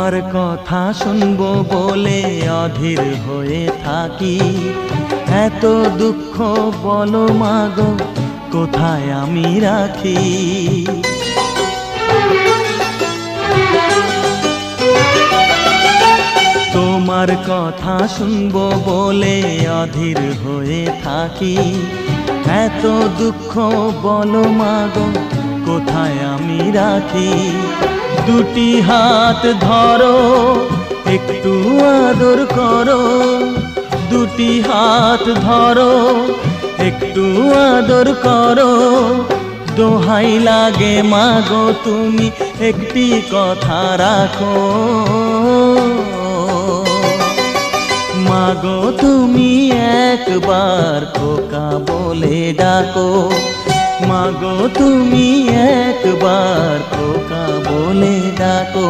তোমার কথা শুনবো বলে অধীর হয়ে থাকি। এত দুঃখ বলো মাগো কোথায় আমি রাখি। তোমার কথা শুনবো বলে অধীর হয়ে থাকি। এত দুঃখ বলো মাগো কোথায় আমি রাখি। দুটি হাত ধরো একটু আদর করো, দুটি হাত ধরো একটু আদর করো। দোহাই লাগে মাগো তুমি একটি কথা রাখো। মাগো তুমি একবার খোকা বলে ডাকো। মাগো তুমি একবার খোকা বলে ডাকো।